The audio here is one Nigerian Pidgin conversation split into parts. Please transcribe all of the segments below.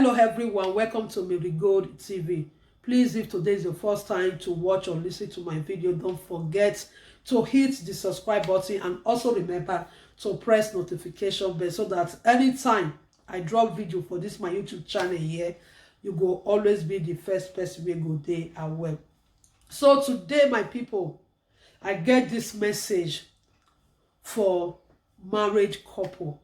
Hello everyone, welcome to Marigold TV. Please, if today is your first time to watch or listen to my video, don't forget to hit the subscribe button and also remember to press notification bell so that anytime I drop video for this my YouTube channel here, you go always be the first person we go there as well. So today, my people, I get this message for married couple,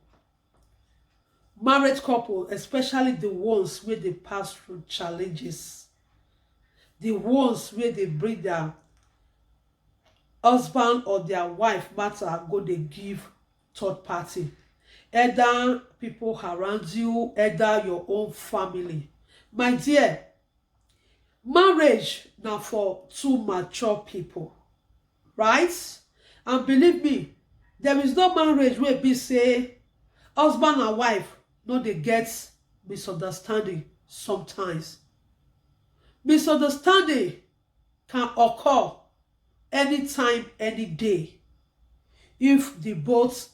especially the ones where they pass through challenges, the ones where they bring their husband or their wife matter go they give third party, either people around you, either your own family. My dear, marriage now for two mature people, right? And believe me, there is no marriage where be say husband and wife no they get misunderstanding. Sometimes misunderstanding can occur anytime, any day, if the both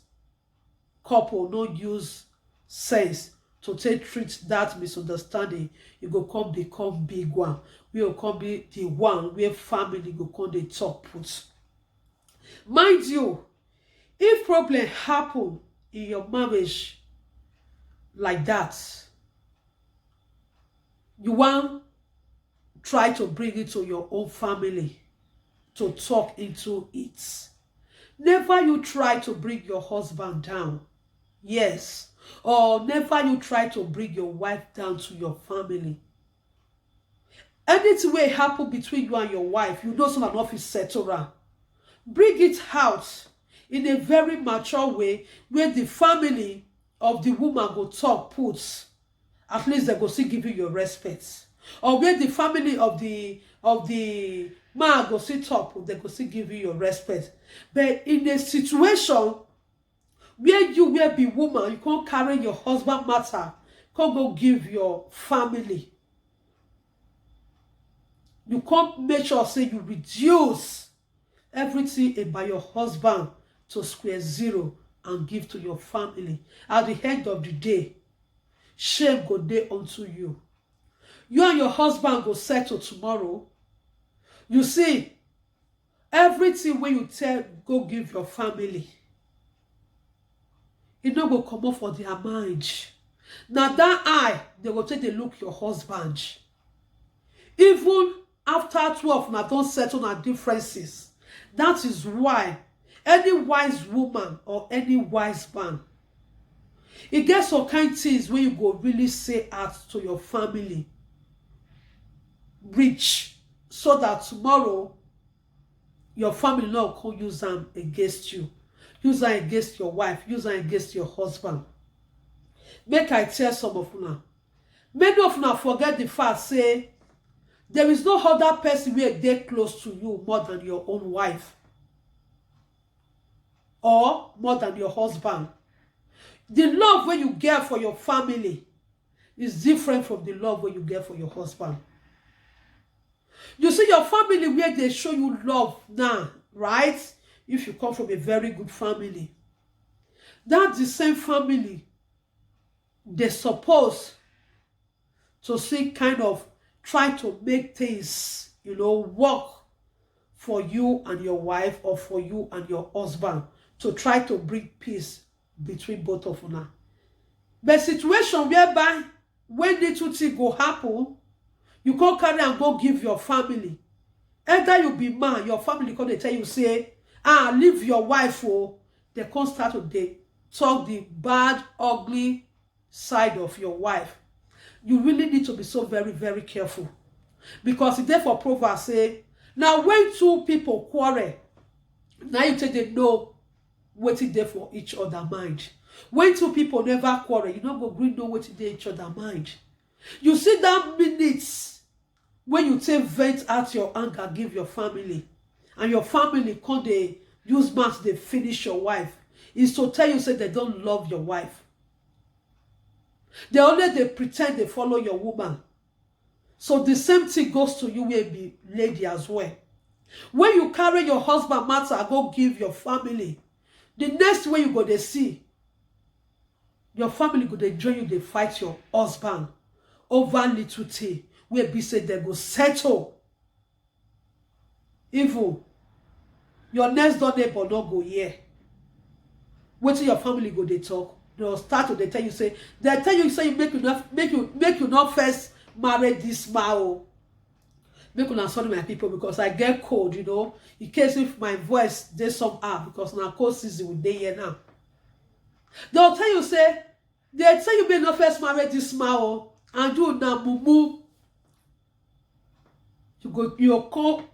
couple no use sense to treat that misunderstanding. You go come become big one. We will come be the one where family go come they talk put. Mind you, if problem happen in your marriage like that, you want try to bring it to your own family to talk into it. Never you try to bring your husband down. Yes. Or never you try to bring your wife down to your family. Anything will happen between you and your wife, you know someone office settle around. Bring it out in a very mature way where the family of the woman go talk puts. At least they go still give you your respect. Or where the family of the man go still talk, they go still give you your respect. But in a situation where you will be woman, you can't carry your husband matter, can't go give your family. You can't make sure say you reduce everything about your husband to square zero and give to your family. At the end of the day, shame go day unto you. You and your husband go settle tomorrow. You see, everything when you tell go give your family, it no go come up for their mind. Now that eye, they will take a look your husband. Even after 12, now don't settle on differences. That is why any wise woman or any wise man, it gets some kind of things where you go really say out to your family, reach, so that tomorrow your family not can use them against you, use them against your wife, use them against your husband. Make I tell some of you, many of you forget the fact say there is no other person where they close to you more than your own wife or more than your husband. The love when you get for your family is different from the love when you get for your husband. You see, your family where they show you love now, right? If you come from a very good family, that's the same family they're supposed to see kind of try to make things, work for you and your wife or for you and your husband, to try to bring peace between both of you. But situation whereby when little thing go happen, you can't carry and go give your family. Either you be man, your family come they tell you say, leave your wife, or they can't start to talk the bad, ugly side of your wife. You really need to be so very, very careful. Because it's therefore Proverbs say, now when two people quarrel, now you take the know waiting there for each other mind. When two people never quarrel, you don't go green know waiting there each other mind. You see that minutes when you take vent out your anger, give your family, and your family come they use mass, they finish your wife, is to tell you say they don't love your wife. They pretend they follow your woman. So the same thing goes to you will be lady as well. When you carry your husband matter, go give your family, the next way you go they see your family go they join you, they fight your husband over little thing wey be say dem go settle. Even your next door neighbor no go hear wetin your family go dey talk. They'll start to tell you say, they tell you say you make you not first marry this man. Oh. Make you not sorry my people, because I get cold, you know, in case if my voice dey somehow, because now cold season we dey here now. They'll tell you say, they tell you make not first marry this man. Oh, and you now mumu. You go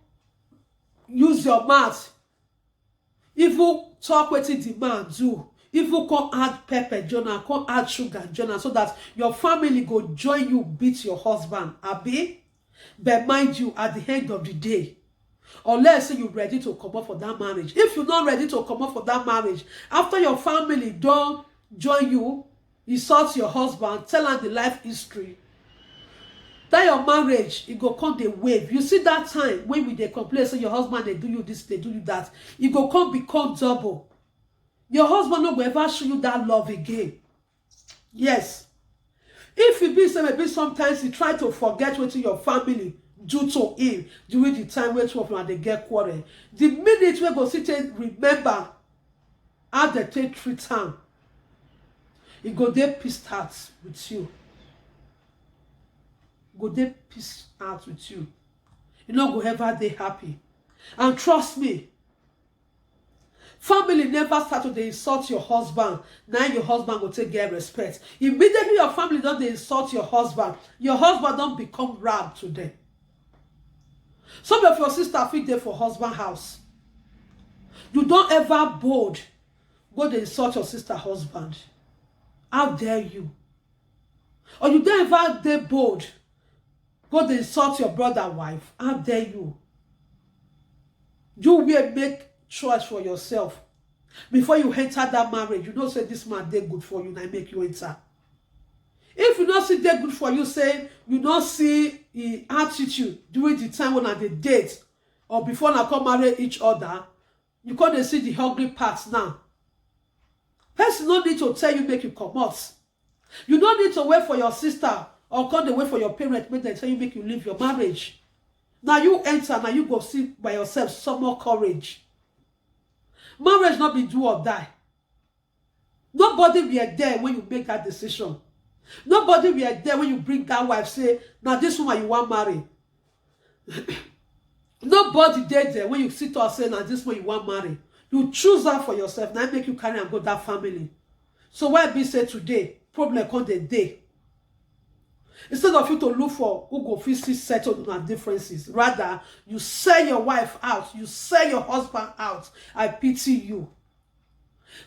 use your mouth. If you talk wetin the man do, if you come add pepper join, come add sugar join, so that your family go join you beat your husband, abi? But mind you, at the end of the day, unless you're ready to come up for that marriage, if you're not ready to come up for that marriage, after your family don't join you, insult your husband, tell her the life history, that your marriage, it go come the wave. You see that time when we dey complain, say your husband they do you this, they do you that, it go come become double. Your husband no go ever show you that love again. Yes. If it be maybe sometimes he try to forget what your family do to him during the time where two of them they get quarrel. The minute we go sit and remember how they take treat him, he go dey pissed out with you. Go dey pissed out with you. You no go ever dey happy. And trust me, family never start to dey insult your husband. Now your husband go take get respect. Immediately your family don't dey insult your husband don't become rag to them. Some of your sister fit dey for husband house. You don't ever bold go dey insult your sister husband. How dare you? Or you don't ever dey bold go dey insult your brother wife. How dare you? You will make choice for yourself before you enter that marriage. You know say this man dey good for you, and I make you enter. If you not see dey good for you, say you not see the attitude during the time when they date or before they come marry each other, you can't see the hungry parts now. Person no need to tell you make you come out. You don't need to wait for your sister or come wait for your parents make them tell you make you leave your marriage. Now you enter, now you go see by yourself some more courage. Marriage not be do or die. Nobody were there when you make that decision. Nobody were there when you bring that wife, say, now this woman you want marry. Nobody there when you sit or say, now this one you want marry. You choose her for yourself. Now make you carry and go that family. So why be say today, problem come the day. Instead of you to look for who go physically settle on differences, rather you sell your wife out, you sell your husband out. I pity you.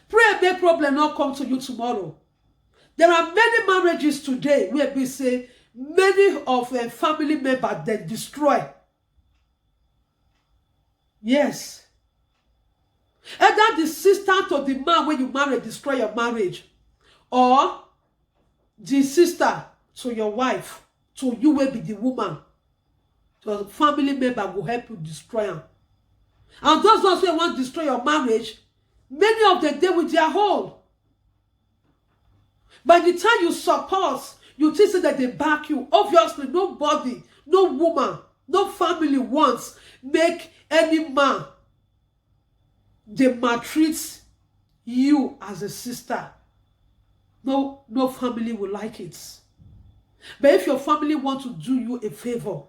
Pray make problem not come to you tomorrow. There are many marriages today where we say many of family members they destroy. Yes. Either the sister to the man when you marry destroy your marriage, or the sister to your wife, to you will be the woman. So family member will help you destroy them. And those ones who want to destroy your marriage, many of them deal with their whole. By the time you support, you think that they back you. Obviously, nobody, no woman, no family wants make any man they maltreat you as a sister. No family will like it. But if your family want to do you a favor,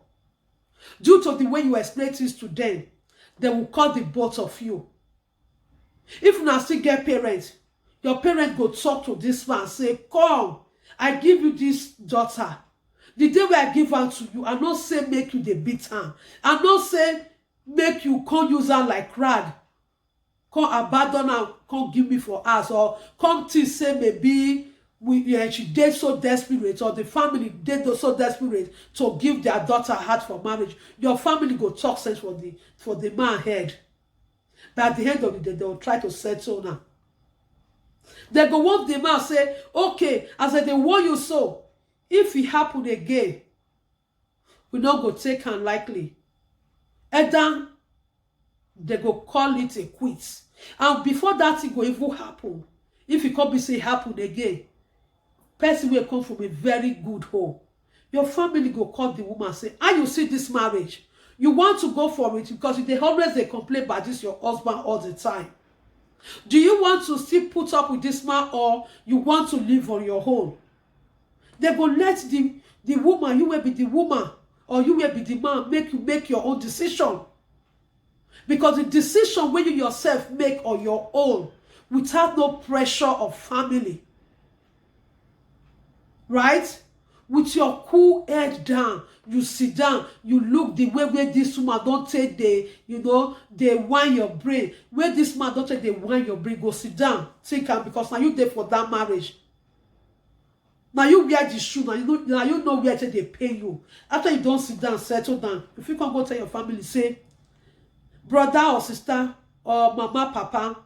due to the way you explain things to them, they will call the both of you. If you now still get parents, your parents go talk to this man, say, come, I give you this daughter. The day where I give her to you, I not say make you the beat her. I not say make you come use her like rag. Come abandon her, come give me for us. Or come to say maybe she did so desperate, or the family did so desperate to give their daughter heart for marriage. Your family go talk sense for the man head. But at the end of the day, they will try to settle now. They go want the man say, okay, as they warn you so, if it happen again, we not go take her likely. And then they go call it a quit. And before that thing go even happen, if it come be say happen again, person will come from a very good home. Your family go call the woman say, how you see this marriage? You want to go for it because they always they complain about this your husband all the time. Do you want to still put up with this man, or you want to live on your own? They go let the woman, you will be the woman, or you will be the man, make your own decision. Because the decision when you yourself make on your own, without no pressure of family, right? With your cool head down, you sit down, you look the way where this woman don't take the, they wind your brain. Where this man don't take the wind your brain, go sit down, think, because now you there for that marriage. Now you wear the shoe, now you know where they pay you. After you don't sit down, settle down. If you can go tell your family, say, brother or sister or mama, papa,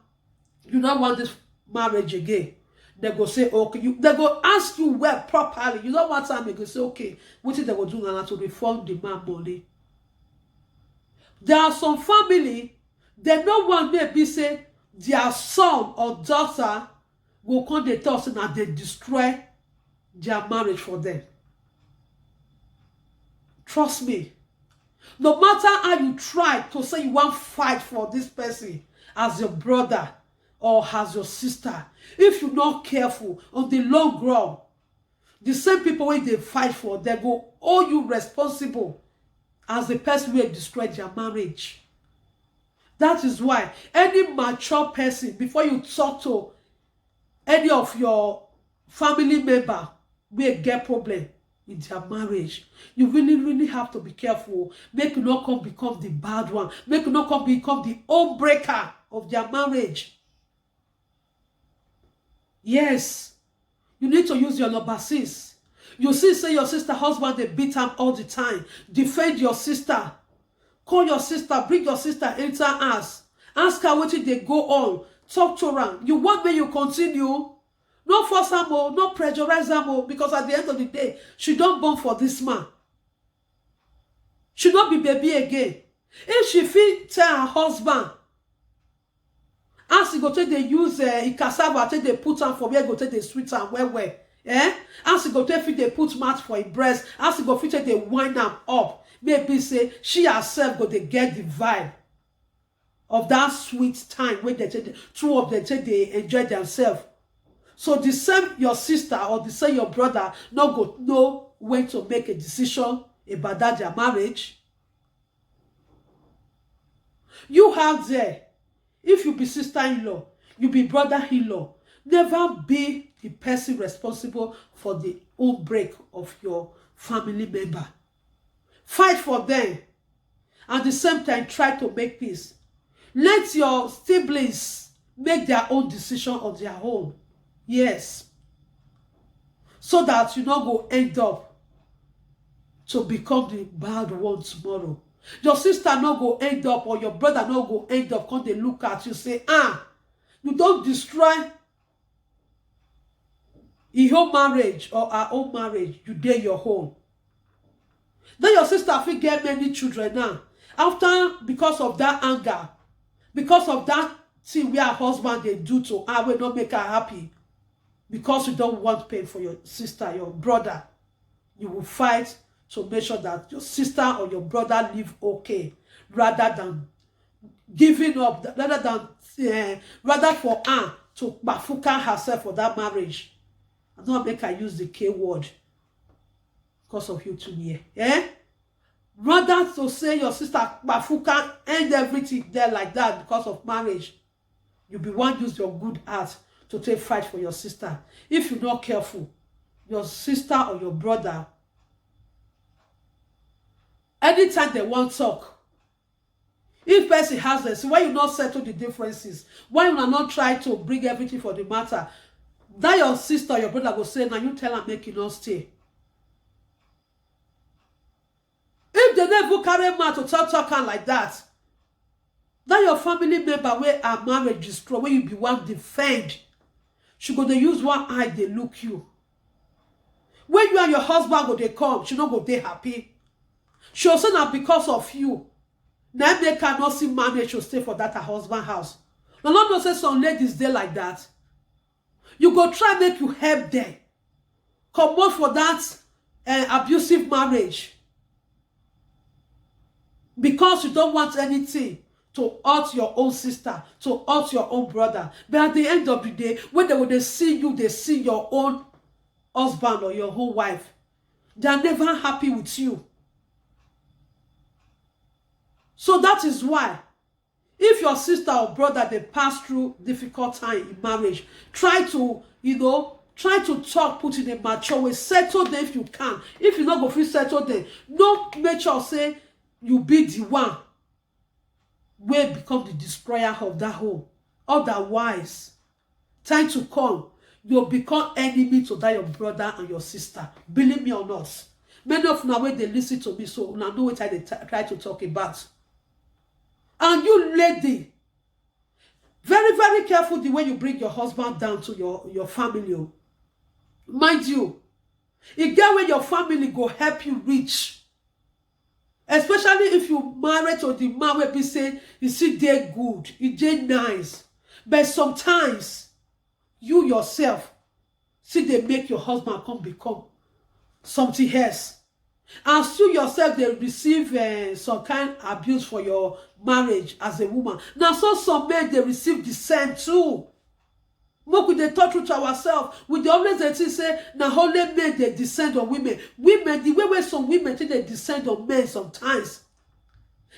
you don't want this marriage again. They go say, okay. They go ask you well properly. You don't want time, they go say, okay. What is they go do now to reform the man money? There are some family, they no one maybe say their son or daughter will come the thoughts and they destroy their marriage for them. Trust me. No matter how you try to say you want to fight for this person as your brother or as your sister, if you're not careful, on the long run, the same people when they fight for, they go hold you responsible as the person who destroyed their marriage. That is why any mature person, before you talk to any of your family member, will get problem in their marriage, you really have to be careful. Make you not come become the bad one. Make you not come become the home breaker of their marriage. Yes, you need to use your number 6. You see, say your sister husband, they beat him all the time. Defend your sister. Call your sister, bring your sister, enter us. Ask her what they go on. Talk to her. You want me you continue? No force her more, no pressurize her more, because at the end of the day, she don't born for this man. She not be baby again. If she feel tell her husband, as he go take they use cassava, take they put on for where go take they sweet and well. As he go take fit they put mat for his breast, as he go fit take they wind am up. Maybe say she herself go they get the vibe of that sweet time when they take two of them take they enjoy themselves. So the same your sister or the same your brother not go know when to make a decision about that their marriage. You have there, if you be sister-in-law, you be brother-in-law, never be the person responsible for the own break of your family member. Fight for them. At the same time, try to make peace. Let your siblings make their own decision on their own. Yes. So that you not go end up to become the bad one tomorrow. Your sister not go end up, or your brother not go end up, come they look at you say, you don't destroy his own marriage or our own marriage, you dare your own. Then your sister will get many children now. After, because of that anger, because of that thing where her husband they do to her, will not make her happy, because you don't want pain for your sister, your brother, you will fight to make sure that your sister or your brother live okay, rather than giving up, rather for her to bafuka herself for that marriage. I don't make her use the K word because of you too near. Rather to say your sister bafuka end everything there like that because of marriage, you be one use your good heart to take fight for your sister. If you're not careful, your sister or your brother, anytime they want to talk, if person has this, why you not settle the differences? Why you not try to bring everything for the matter? That your sister or your brother will say, now you tell her make you not stay. If they never carry man to talk like that, that your family member where our marriage is strong, where you be one defend, she go to use one eye they look you. When you and your husband go they come, she not go they happy. She also not because of you. Now they cannot see manage to stay for that her husband house. Now not say some ladies there like that. You go try make you help them. Come out for that abusive marriage because you don't want anything to hurt your own sister, to hurt your own brother. But at the end of the day, when they see you, they see your own husband or your own wife. They are never happy with you. So that is why, if your sister or brother, they pass through difficult time in marriage, try to, try to talk, put in a mature way, settle them if you can. If you not go feel settle them, don't make sure say you be the one will become the destroyer of that home. Otherwise, time to come, you'll become enemy to that your brother and your sister. Believe me or not. Many of now when they listen to me, so now know what I try to talk about. And you lady, very, very careful the way you bring your husband down to your family. Mind you, it get where your family go help you reach. Especially if you marry to the man where be say, you see they good, it dey nice. But sometimes, you yourself, see they make your husband come become something else. And you yourself, they receive some kind of abuse for your marriage as a woman. Now, so some men, they receive the same too. More with the talk to ourselves. We dey always say, now only men they descend on women. Women, the way where some women think they descend on men sometimes.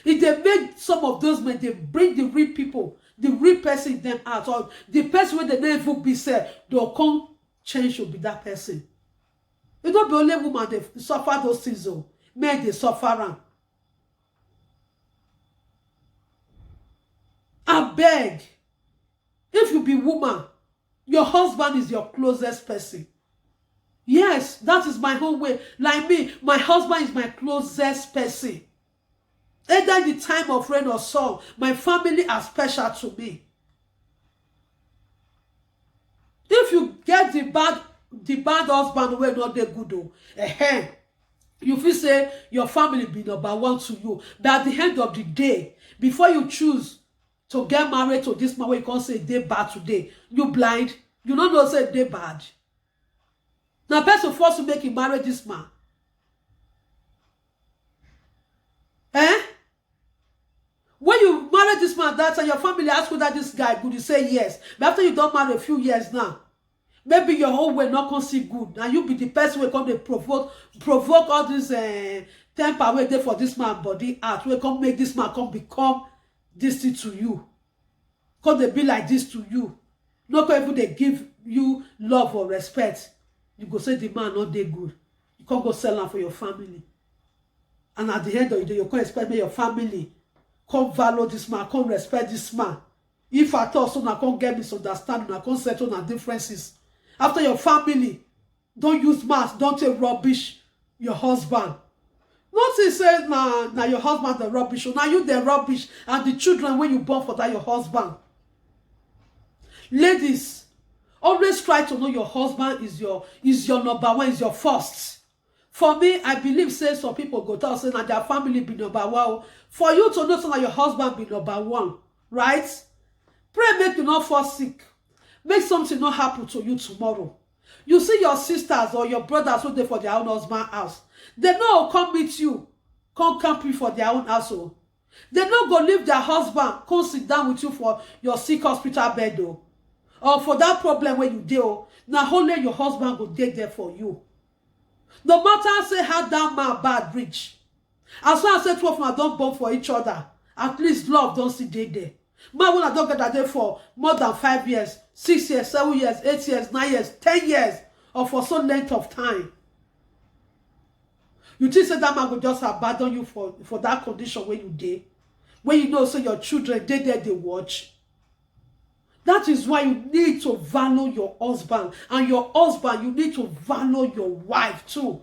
If they make some of those men, they bring the real people, the real person in them out. Or the person where they never be said, they'll come change to be that person. It don't be only women they suffer those things. Men they suffer them. I beg, if you be woman, your husband is your closest person. Yes, that is my whole way. Like me, my husband is my closest person. Either in the time of rain or sun, my family are special to me. If you get the bad husband wey not dey good you feel say your family be number one to you. But at the end of the day, before you choose to get married to this man wey you can't say they bad today, you blind, you don't know say they bad. Now person forced to make you marry this man. When you marry this man that time, your family ask you that this guy good, you say yes. But after you don't marry a few years now, maybe your whole way not can see good. Now you be the person who come to provoke all this temper way there for this man body out. We come make this man come become this thing to you. Come they be like this to you. Not even they give you love or respect. You go say the man not they good. You can't go sell him for your family. And at the end of the day, you can't expect your family come value this man, come respect this man. If at all, so now can't get misunderstanding, I can't settle on differences. After your family, don't use mask, don't take rubbish your husband. Not to say now your husband the rubbish, or now you the rubbish, and the children when you born for that your husband. Ladies, always try to know your husband is your number one, is your first. For me, I believe say some people go tell say that their family be number one. For you to know that your husband be number one, right? Pray make you not fall sick. Make something not happen to you tomorrow. You see your sisters or your brothers who they for their own husband's house. They know come meet you, come camp you for their own household. They no go leave their husband, come sit down with you for your sick hospital bed though. Or for that problem where you deal. Now only your husband go dey there for you. No matter say how that man bad rich. As long as say 12 man don't born for each other, at least love don't see dey there. Man when I don't get that day for more than 5 years, 6 years, 7 years, 8 years, 9 years, 10 years, or for some length of time. You think say that man will just abandon you for that condition where you dey, when you know so your children dey there they watch. That is why you need to value your husband, and your husband you need to value your wife too.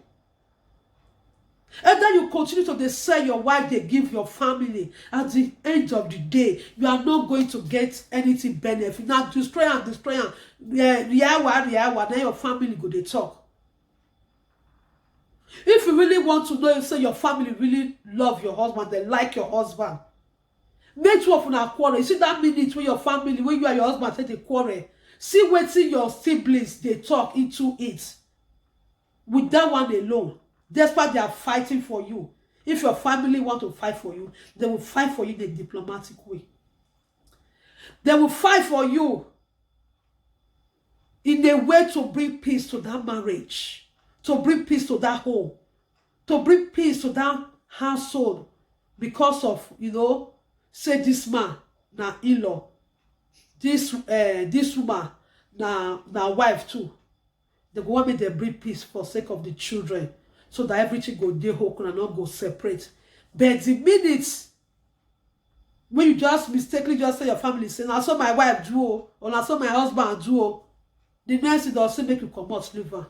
And then you continue to sell your wife, they give your family. At the end of the day, you are not going to get anything benefit. Now destroy and destroy and then your family go they talk. If you really want to know, say your family really love your husband, they like your husband. Make sure for a quarrel. You see that minute when your family, when you and your husband take a quarrel, see waiting your siblings they talk into it. With that one alone, Despite they are fighting for you. If your family want to fight for you, they will fight for you in a diplomatic way. They will fight for you in a way to bring peace to that marriage, to bring peace to that home, to bring peace to that household. Because of, say this man, na in-law, this woman, na wife too. They go want me to bring peace for sake of the children, so that everything go dey whole and not go separate. But the minutes when you just mistakenly just say your family say, "I saw my wife do," or "I saw my husband do," the next thing also make you come out leave am.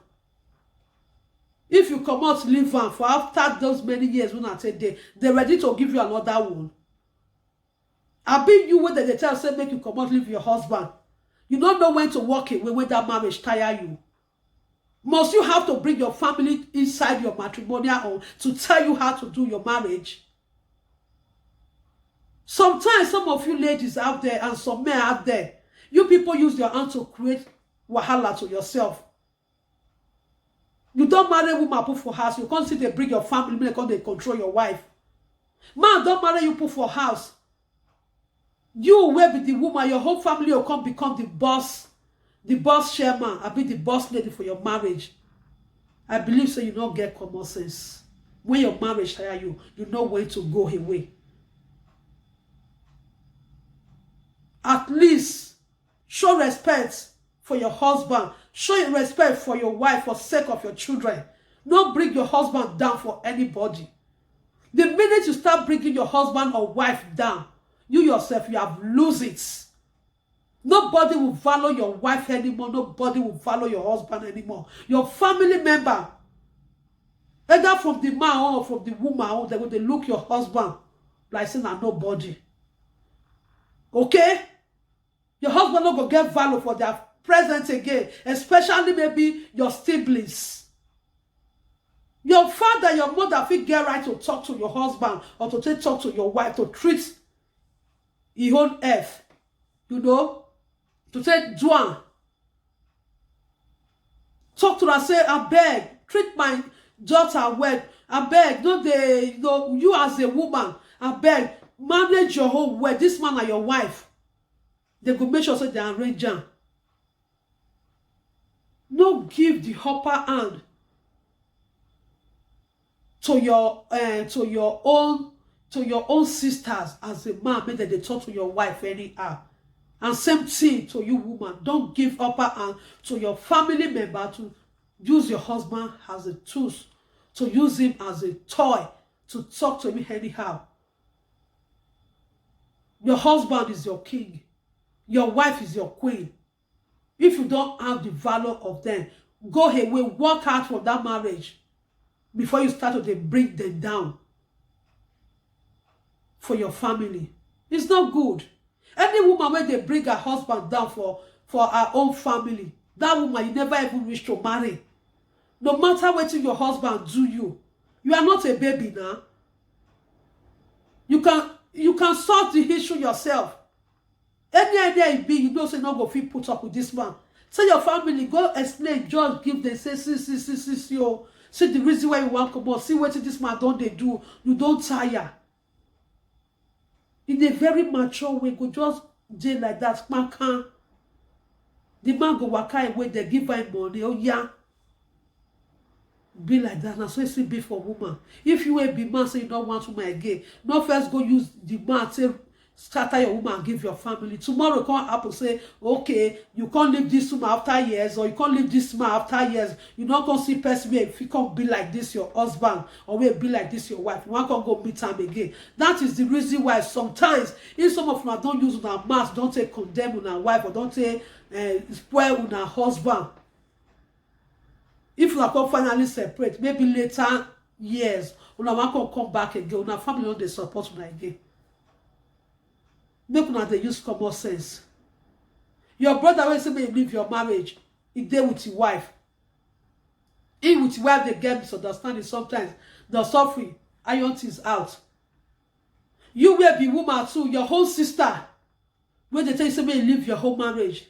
If you come out leave am for after those many years when I say they ready to give you another one. I be you when they tell say make you come out leave your husband. You don't know when to walk away when that marriage tire you. Must you have to bring your family inside your matrimonial home to tell you how to do your marriage? Sometimes some of you ladies out there and some men out there, you people use your hand to create wahala to yourself. You don't marry a woman put for house. You can't see they bring your family, because they control your wife. Man, don't marry you put for house. You will be the woman, your whole family will come become the boss chairman. I be the boss lady for your marriage. I believe so you don't get common sense. When your marriage tire you, you know when to go away. At least show respect for your husband. Show respect for your wife for sake of your children. Don't bring your husband down for anybody. The minute you start bringing your husband or wife down, you yourself, you have lose it. Nobody will value your wife anymore. Nobody will value your husband anymore. Your family member, either from the man or from the woman, they will look your husband like saying I'm nobody. Okay? Your husband not going to get value for their presence again, especially maybe your siblings. Your father, your mother, if you get right to talk to your husband or to talk to your wife, to treat his own F, to say, Juan, talk to her, say, I beg, treat my daughter well. I beg, you as a woman, I beg, manage your home well. This man and your wife, they go make sure so they arrange them. No give the upper hand to your own sisters as a man. Make they talk to your wife anyhow. And same thing to you, woman. Don't give upper hand to your family member to use your husband as a tool, to use him as a toy, to talk to him anyhow. Your husband is your king. Your wife is your queen. If you don't have the value of them, go away, work out for that marriage before you start to bring them down for your family. It's not good. Any woman when they bring her husband down for her own family, that woman you never even wish to marry. No matter what your husband do you are not a baby now. You can solve the issue yourself. Any idea it be, say not go feel put up with this man. Say your family, go explain, just give them, say, see the reason why you want to come out, see what this man don't they do. You don't tire. In a very mature way, go just do like that. Man can. The man go waka away, they give her money. Oh yeah. Be like that. Now so it's be for woman. If you will be man, say you don't want woman again. No first go use the man, say scatter your woman and give your family. Tomorrow can't happen, say, okay, you can't leave this woman after years, or you can't leave this man after years. You not gonna see person where if you can't be like this your husband, or where be like this your wife, you want to go meet him again. That is the reason why sometimes if some of them don't use una mouth, don't say condemn una wife, or don't say spoil una husband. If you can finally separate, maybe later years, una want to come back again, una family don't they support una again. Make una dey use common sense. Your brother when say may you leave your marriage, he dey with your wife. He with your wife they get misunderstanding sometimes. The suffering, iron things out. You will be woman too, your whole sister. When they tell you say may you leave your whole marriage,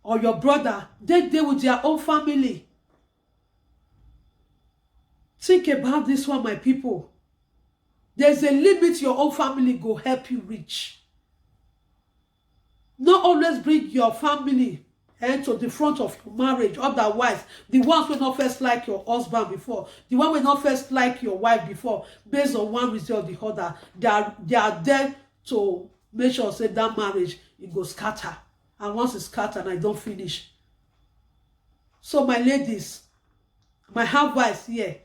or your brother, they with their own family. Think about this one, my people. There's a limit your own family go help you reach. Not always bring your family to the front of your marriage. Otherwise, the ones will not first like your husband before, the one will not first like your wife before, based on one reason or the other, they are there to make sure say that marriage it go scatter. And once it's scattered, I don't finish. So my ladies, my advice here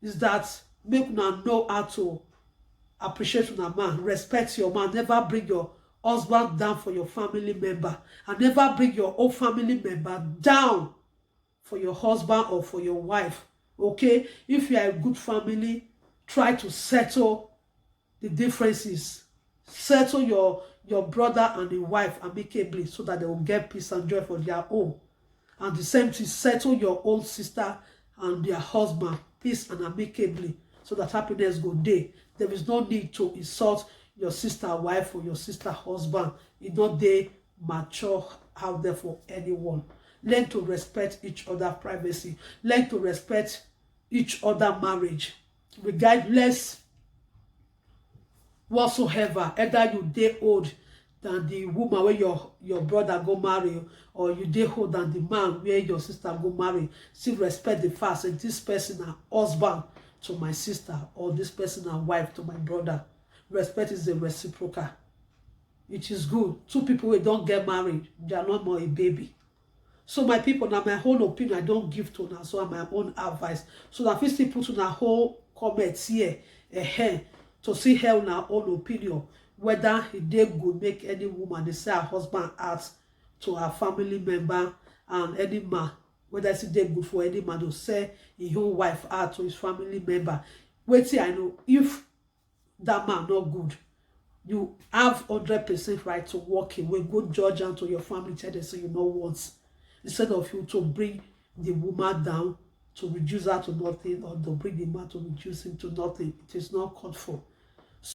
is that make una know how to appreciate una man, respect your man, never bring your husband down for your family member, and never bring your own family member down for your husband or for your wife. Okay, if you are a good family, try to settle the differences, settle your brother and the wife amicably, so that they will get peace and joy for their own. And the same thing, settle your own sister and their husband peace and amicably, so that happiness go dey. There is no need to insult your sister wife or your sister husband. It not dey mature out there for anyone. Learn to respect each other privacy. Learn to respect each other marriage, regardless whatsoever. Either you dey old than the woman where your brother go marry, or you dey old than the man where your sister go marry. Still respect the fact that this person a husband to my sister, or this person a wife to my brother. Respect is a reciprocal. It is good. Two people who don't get married, they are not more a baby. So my people, now my own opinion I don't give to now, so my own advice. So that if you put on a whole comments here, to see her on our own opinion, whether they good make any woman they say her husband ask to her family member, and any man, whether it's they good for any man to say his own wife out to his family member. Wait till I know if that man not good, you have 100% right to walk away, go judge and to your family, tell them so you know once, instead of you to bring the woman down, to reduce her to nothing, or to bring the man to reduce him to nothing. It is not called for.